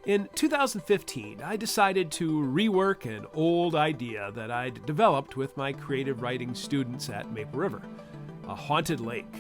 In 2015, I decided to rework an old idea that I'd developed with my creative writing students at Maple River, a haunted lake.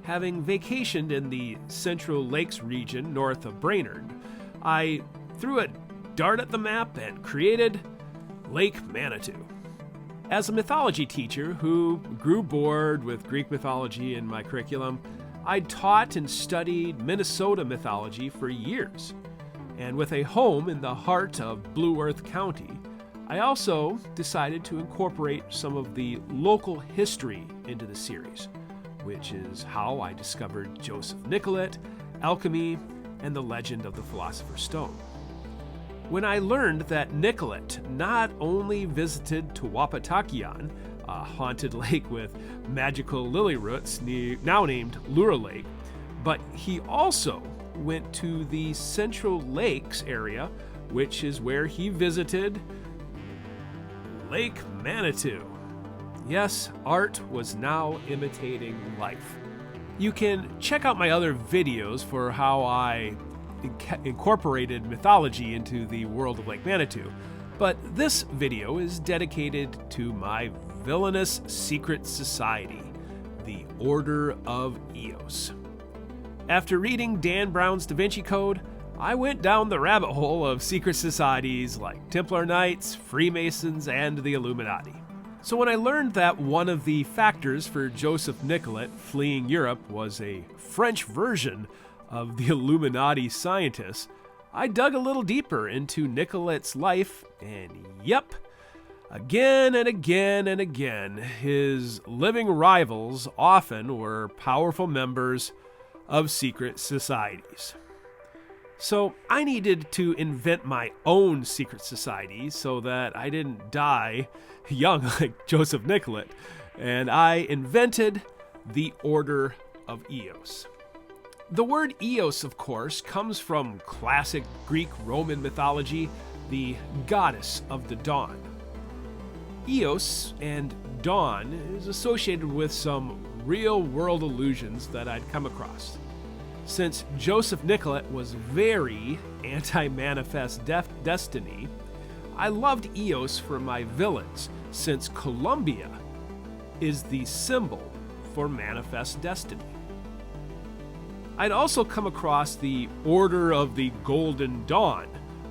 Having vacationed in the Central Lakes region north of Brainerd, I threw a dart at the map and created Lake Manitou. As a mythology teacher who grew bored with Greek mythology in my curriculum, I'd taught and studied Minnesota mythology for years. And with a home in the heart of Blue Earth County, I also decided to incorporate some of the local history into the series, which is how I discovered Joseph Nicolet, alchemy, and the legend of the Philosopher's Stone. When I learned that Nicolet not only visited Tuwapatakian, a haunted lake with magical lily roots now named Lura Lake, but he also went to the Central Lakes area, which is where he visited Lake Manitou. Yes, art was now imitating life. You can check out my other videos for how I incorporated mythology into the world of Lake Manitou, but this video is dedicated to my villainous secret society, the Order of Eos. After reading Dan Brown's Da Vinci Code, I went down the rabbit hole of secret societies like Templar Knights, Freemasons, and the Illuminati. So when I learned that one of the factors for Joseph Nicolet fleeing Europe was a French version of the Illuminati scientists, I dug a little deeper into Nicolet's life, and yep, again and again and again, his living rivals often were powerful members of secret societies. So I needed to invent my own secret society so that I didn't die young like Joseph Nicolet, and I invented the Order of Eos. The word Eos, of course, comes from classic Greek-Roman mythology, the goddess of the dawn. Eos and dawn is associated with some real-world illusions that I'd come across. Since Joseph Nicolet was very anti-manifest destiny, I loved Eos for my villains, since Columbia is the symbol for manifest destiny. I'd also come across the Order of the Golden Dawn,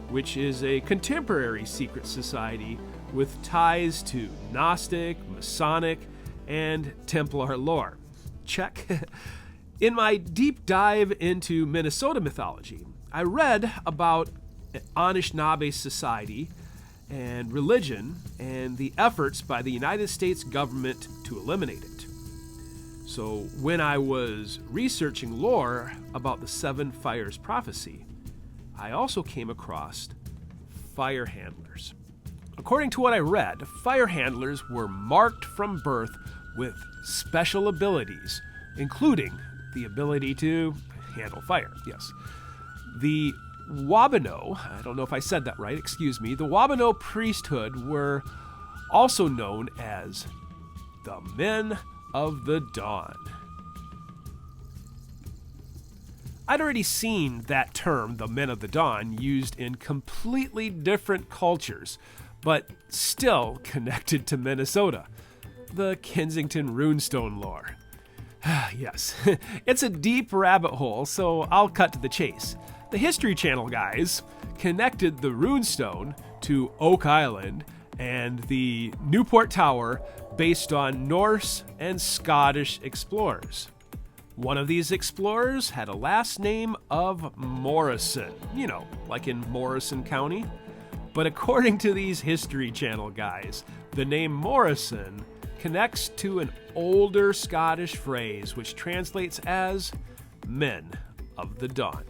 which is a contemporary secret society with ties to Gnostic, Masonic, and Templar lore. Check. In my deep dive into Minnesota mythology, I read about Anishinaabe society and religion and the efforts by the United States government to eliminate it. So when I was researching lore about the Seven Fires prophecy, I also came across fire handlers. According to what I read, fire handlers were marked from birth with special abilities, including the ability to handle fire. Yes. The Wabano, I don't know if I said that right, excuse me, the Wabano priesthood were also known as the Men of the Dawn. I'd already seen that term, the Men of the Dawn, used in completely different cultures, but still connected to Minnesota, the Kensington runestone lore. Yes, it's a deep rabbit hole, so I'll cut to the chase. The History Channel guys connected the runestone to Oak Island and the Newport Tower based on Norse and Scottish explorers. One of these explorers had a last name of Morrison, like in Morrison County. But according to these History Channel guys, the name Morrison connects to an older Scottish phrase which translates as Men of the Dawn.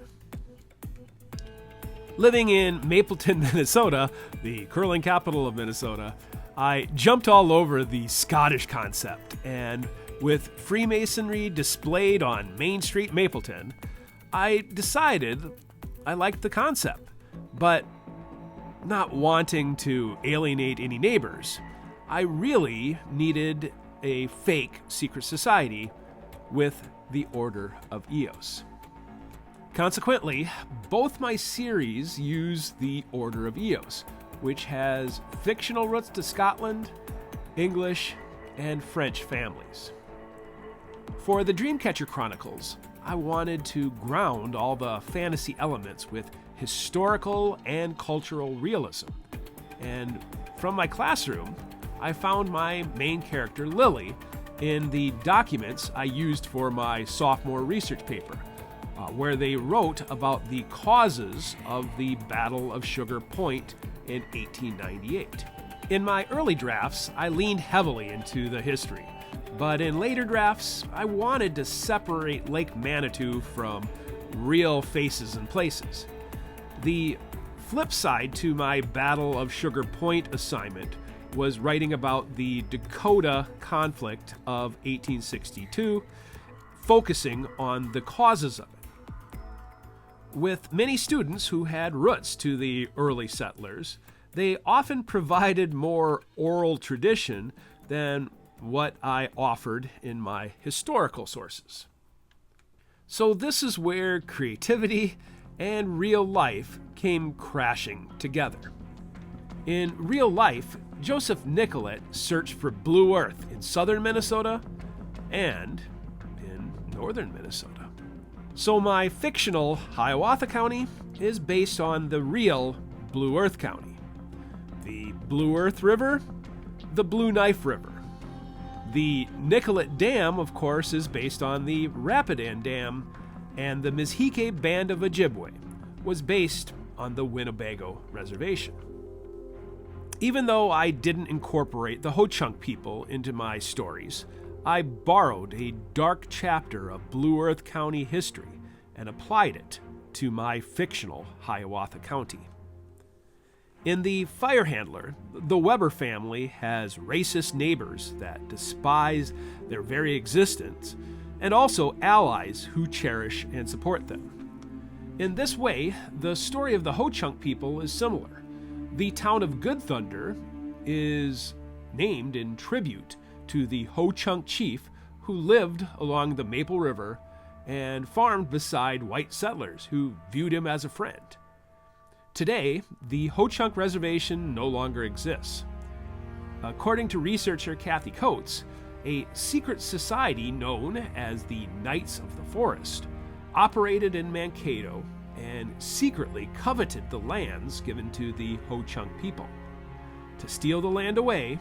Living in Mapleton, Minnesota, the curling capital of Minnesota, I jumped all over the Scottish concept, and with Freemasonry displayed on Main Street, Mapleton, I decided I liked the concept, but not wanting to alienate any neighbors, I really needed a fake secret society with the Order of Eos. Consequently, both my series use the Order of Eos, which has fictional roots to Scotland, English, and French families. For the Dreamcatcher Chronicles, I wanted to ground all the fantasy elements with historical and cultural realism. And from my classroom, I found my main character, Lily, in the documents I used for my sophomore research paper, where they wrote about the causes of the Battle of Sugar Point in 1898. In my early drafts, I leaned heavily into the history, but in later drafts, I wanted to separate Lake Manitou from real faces and places. The flip side to my Battle of Sugar Point assignment was writing about the Dakota conflict of 1862, focusing on the causes of it. With many students who had roots to the early settlers, they often provided more oral tradition than what I offered in my historical sources. So this is where creativity and real life came crashing together. In real life, Joseph Nicollet searched for Blue Earth in southern Minnesota and in northern Minnesota. So my fictional Hiawatha County is based on the real Blue Earth County. The Blue Earth River, the Blue Knife River. The Nicollet Dam, of course, is based on the Rapidan Dam, and the Mizhike Band of Ojibwe was based on the Winnebago Reservation. Even though I didn't incorporate the Ho-Chunk people into my stories, I borrowed a dark chapter of Blue Earth County history and applied it to my fictional Hiawatha County. In the Fire Handler, the Weber family has racist neighbors that despise their very existence, and also allies who cherish and support them. In this way, the story of the Ho-Chunk people is similar. The town of Good Thunder is named in tribute to the Ho-Chunk chief who lived along the Maple River and farmed beside white settlers who viewed him as a friend. Today, the Ho-Chunk Reservation no longer exists. According to researcher Kathy Coates, a secret society known as the Knights of the Forest operated in Mankato and secretly coveted the lands given to the Ho-Chunk people. To steal the land away,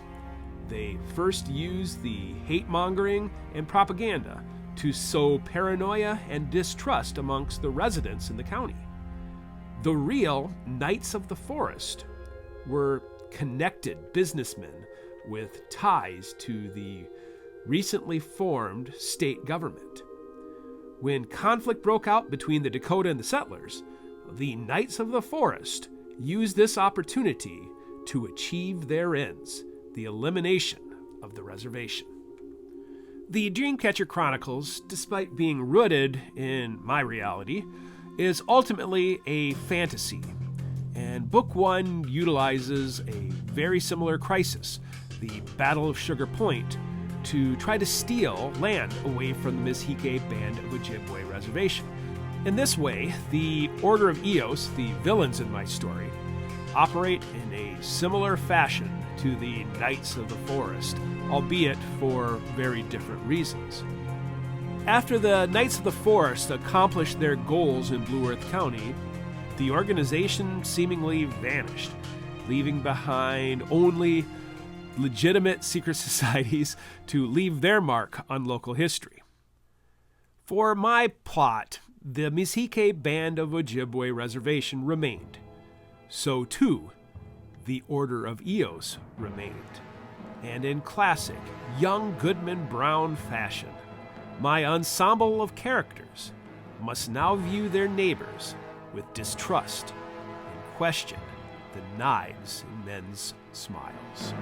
they first used the hate-mongering and propaganda to sow paranoia and distrust amongst the residents in the county. The real Knights of the Forest were connected businessmen with ties to the recently formed state government. When conflict broke out between the Dakota and the settlers, the Knights of the Forest used this opportunity to achieve their ends, the elimination of the reservation. The Dreamcatcher Chronicles, despite being rooted in my reality, is ultimately a fantasy, and Book 1 utilizes a very similar crisis, the Battle of Sugar Point, to try to steal land away from the Mizhike Band of Ojibwe Reservation. In this way, the Order of Eos, the villains in my story, operate in a similar fashion to the Knights of the Forest, albeit for very different reasons. After the Knights of the Forest accomplished their goals in Blue Earth County, the organization seemingly vanished, leaving behind only legitimate secret societies to leave their mark on local history. For my plot, the Mizhike Band of Ojibwe Reservation remained. So too, the Order of Eos remained. And in classic, young Goodman Brown fashion, my ensemble of characters must now view their neighbors with distrust and question the knives in men's smiles.